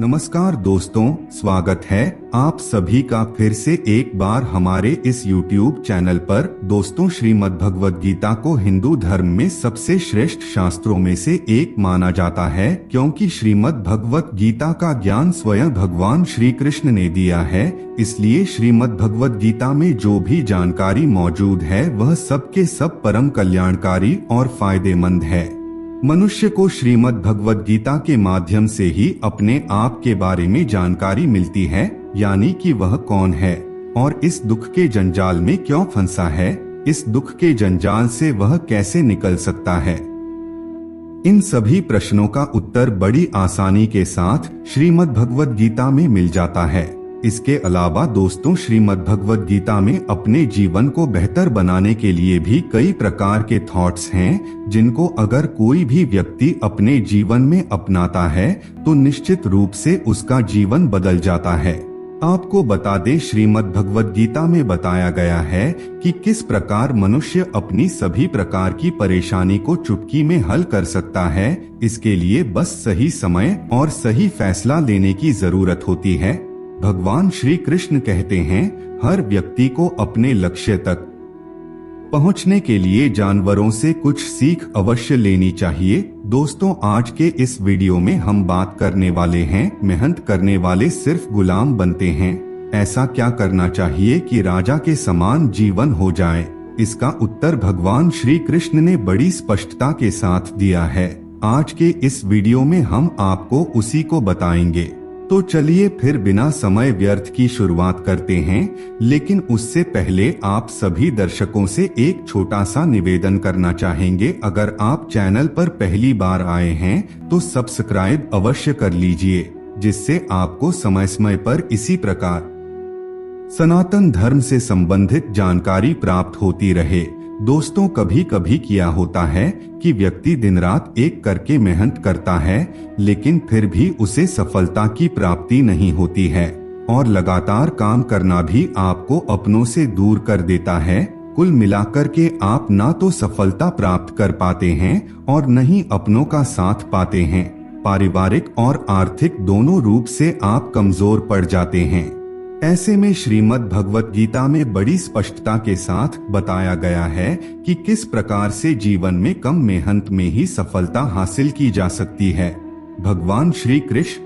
नमस्कार दोस्तों, स्वागत है आप सभी का फिर से एक बार हमारे इस YouTube चैनल पर। दोस्तों, श्रीमद् भगवद गीता को हिंदू धर्म में सबसे श्रेष्ठ शास्त्रों में से एक माना जाता है, क्योंकि श्रीमद् भगवद गीता का ज्ञान स्वयं भगवान श्री कृष्ण ने दिया है। इसलिए श्रीमद् भगवद गीता में जो भी जानकारी मौजूद है वह सबके सब परम कल्याणकारी और फायदेमंद है। मनुष्य को श्रीमद् भगवद गीता के माध्यम से ही अपने आप के बारे में जानकारी मिलती है, यानी कि वह कौन है और इस दुख के जंजाल में क्यों फंसा है, इस दुख के जंजाल से वह कैसे निकल सकता है। इन सभी प्रश्नों का उत्तर बड़ी आसानी के साथ श्रीमद् भगवद गीता में मिल जाता है। इसके अलावा दोस्तों, श्रीमद् भगवद गीता में अपने जीवन को बेहतर बनाने के लिए भी कई प्रकार के थॉट्स हैं, जिनको अगर कोई भी व्यक्ति अपने जीवन में अपनाता है तो निश्चित रूप से उसका जीवन बदल जाता है। आपको बता दें, श्रीमद् भगवद गीता में बताया गया है कि किस प्रकार मनुष्य अपनी सभी प्रकार की परेशानी को चुटकी में हल कर सकता है। इसके लिए बस सही समय और सही फैसला लेने की जरूरत होती है। भगवान श्री कृष्ण कहते हैं, हर व्यक्ति को अपने लक्ष्य तक पहुंचने के लिए जानवरों से कुछ सीख अवश्य लेनी चाहिए। दोस्तों, आज के इस वीडियो में हम बात करने वाले हैं, मेहनत करने वाले सिर्फ गुलाम बनते हैं। ऐसा क्या करना चाहिए कि राजा के समान जीवन हो जाए? इसका उत्तर भगवान श्री कृष्ण ने बड़ी स्पष्टता के साथ दिया है। आज के इस वीडियो में हम आपको उसी को बताएंगे। तो चलिए फिर बिना समय व्यर्थ की शुरुआत करते हैं। लेकिन उससे पहले आप सभी दर्शकों से एक छोटा सा निवेदन करना चाहेंगे। अगर आप चैनल पर पहली बार आए हैं तो सब्सक्राइब अवश्य कर लीजिए, जिससे आपको समय समय पर इसी प्रकार सनातन धर्म से संबंधित जानकारी प्राप्त होती रहे। दोस्तों, कभी कभी किया होता है कि व्यक्ति दिन रात एक करके मेहनत करता है, लेकिन फिर भी उसे सफलता की प्राप्ति नहीं होती है और लगातार काम करना भी आपको अपनों से दूर कर देता है। कुल मिलाकर के आप ना तो सफलता प्राप्त कर पाते हैं और न ही अपनों का साथ पाते हैं। पारिवारिक और आर्थिक दोनों रूप से आप कमजोर पड़ जाते हैं। ऐसे में श्रीमद् भगवद गीता में बड़ी स्पष्टता के साथ बताया गया है कि किस प्रकार से जीवन में कम मेहनत में ही सफलता हासिल की जा सकती है। भगवान श्री कृष्ण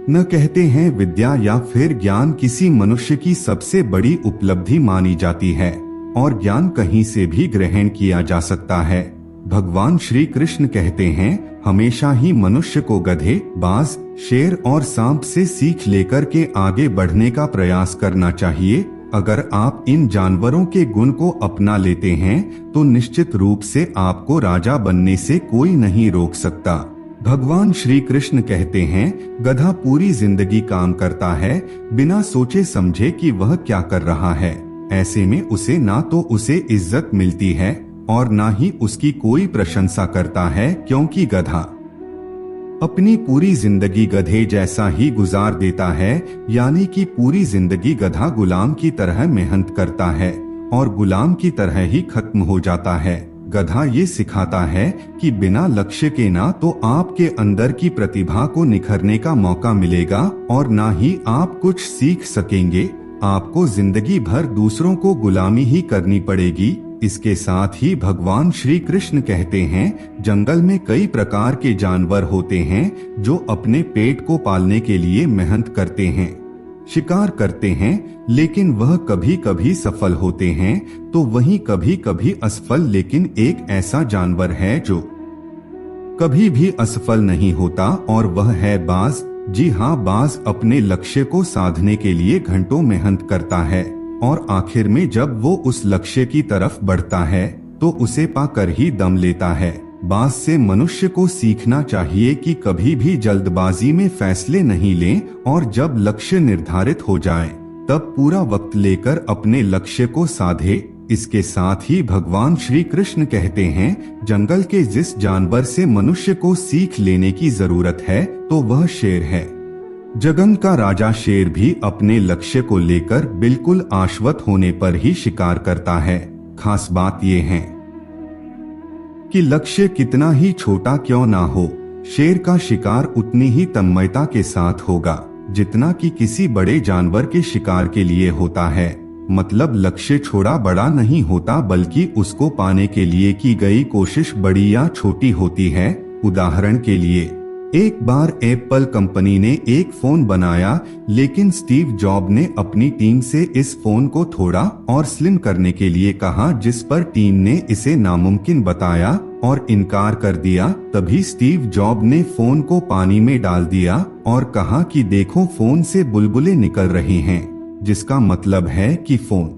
न कहते हैं, विद्या या फिर ज्ञान किसी मनुष्य की सबसे बड़ी उपलब्धि मानी जाती है और ज्ञान कहीं से भी ग्रहण किया जा सकता है। भगवान श्री कृष्ण कहते हैं, हमेशा ही मनुष्य को गधे, बाज, शेर और सांप से सीख लेकर के आगे बढ़ने का प्रयास करना चाहिए। अगर आप इन जानवरों के गुण को अपना लेते हैं तो निश्चित रूप से आपको राजा बनने से कोई नहीं रोक सकता। भगवान श्री कृष्ण कहते हैं, गधा पूरी जिंदगी काम करता है बिना सोचे समझे कि वह क्या कर रहा है। ऐसे में उसे ना तो उसे इज्जत मिलती है और ना ही उसकी कोई प्रशंसा करता है, क्योंकि गधा अपनी पूरी जिंदगी गधे जैसा ही गुजार देता है। यानी कि पूरी जिंदगी गधा गुलाम की तरह मेहनत करता है और गुलाम की तरह ही खत्म हो जाता है। गधा ये सिखाता है कि बिना लक्ष्य के ना तो आपके अंदर की प्रतिभा को निखरने का मौका मिलेगा और ना ही आप कुछ सीख सकेंगे। आपको जिंदगी भर दूसरों को गुलामी ही करनी पड़ेगी। इसके साथ ही भगवान श्री कृष्ण कहते हैं, जंगल में कई प्रकार के जानवर होते हैं जो अपने पेट को पालने के लिए मेहनत करते हैं, शिकार करते हैं, लेकिन वह कभी कभी सफल होते हैं तो वहीं कभी कभी असफल। लेकिन एक ऐसा जानवर है जो कभी भी असफल नहीं होता और वह है बाज। जी हाँ, बाज अपने लक्ष्य को साधने के लिए घंटों मेहनत करता है और आखिर में जब वो उस लक्ष्य की तरफ बढ़ता है तो उसे पाकर ही दम लेता है। बाज से मनुष्य को सीखना चाहिए कि कभी भी जल्दबाजी में फैसले नहीं लें और जब लक्ष्य निर्धारित हो जाए तब पूरा वक्त लेकर अपने लक्ष्य को साधे। इसके साथ ही भगवान श्री कृष्ण कहते हैं, जंगल के जिस जानवर से मनुष्य को सीख लेने की जरूरत है तो वह शेर है। जगन का राजा शेर भी अपने लक्ष्य को लेकर बिल्कुल आश्वस्त होने पर ही शिकार करता है। खास बात यह है कि लक्ष्य कितना ही छोटा क्यों ना हो, शेर का शिकार उतनी ही तन्मयता के साथ होगा जितना कि किसी बड़े जानवर के शिकार के लिए होता है। मतलब लक्ष्य छोटा बड़ा नहीं होता, बल्कि उसको पाने के लिए की गई कोशिश बड़ी या छोटी होती है। उदाहरण के लिए, एक बार एप्पल कंपनी ने एक फोन बनाया, लेकिन स्टीव जॉब ने अपनी टीम से इस फोन को थोड़ा और स्लिम करने के लिए कहा, जिस पर टीम ने इसे नामुमकिन बताया और इनकार कर दिया। तभी स्टीव जॉब ने फोन को पानी में डाल दिया और कहा कि देखो, फोन से बुलबुले निकल रहे हैं, जिसका मतलब है कि फोन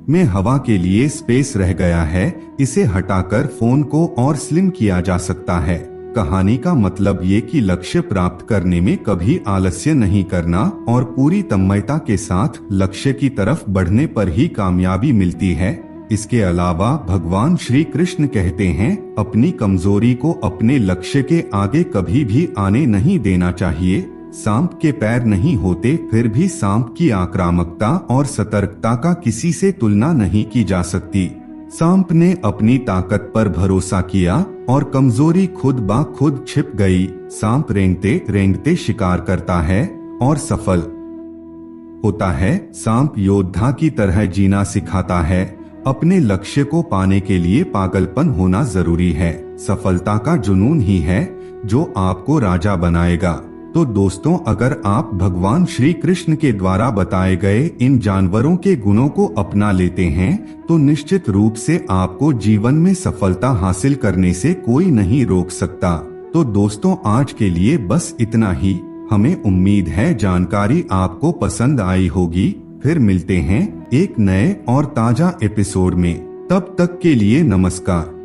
में हवा के लिए स्पेस रह गया है। इसे हटाकर फोन को और स्लिम किया जा सकता है। कहानी का मतलब ये कि लक्ष्य प्राप्त करने में कभी आलस्य नहीं करना और पूरी तन्मयता के साथ लक्ष्य की तरफ बढ़ने पर ही कामयाबी मिलती है। इसके अलावा भगवान श्री कृष्ण कहते हैं, अपनी कमजोरी को अपने लक्ष्य के आगे कभी भी आने नहीं देना चाहिए। सांप के पैर नहीं होते, फिर भी सांप की आक्रामकता और सतर्कता का किसी से तुलना नहीं की जा सकती। सांप ने अपनी ताकत पर भरोसा किया और कमजोरी खुद ब खुद छिप गई। सांप रेंगते रेंगते शिकार करता है और सफल होता है। सांप योद्धा की तरह जीना सिखाता है। अपने लक्ष्य को पाने के लिए पागलपन होना जरूरी है। सफलता का जुनून ही है जो आपको राजा बनाएगा। तो दोस्तों, अगर आप भगवान श्री कृष्ण के द्वारा बताए गए इन जानवरों के गुणों को अपना लेते हैं तो निश्चित रूप से आपको जीवन में सफलता हासिल करने से कोई नहीं रोक सकता। तो दोस्तों, आज के लिए बस इतना ही। हमें उम्मीद है जानकारी आपको पसंद आई होगी। फिर मिलते हैं एक नए और ताजा एपिसोड में। तब तक के लिए नमस्कार।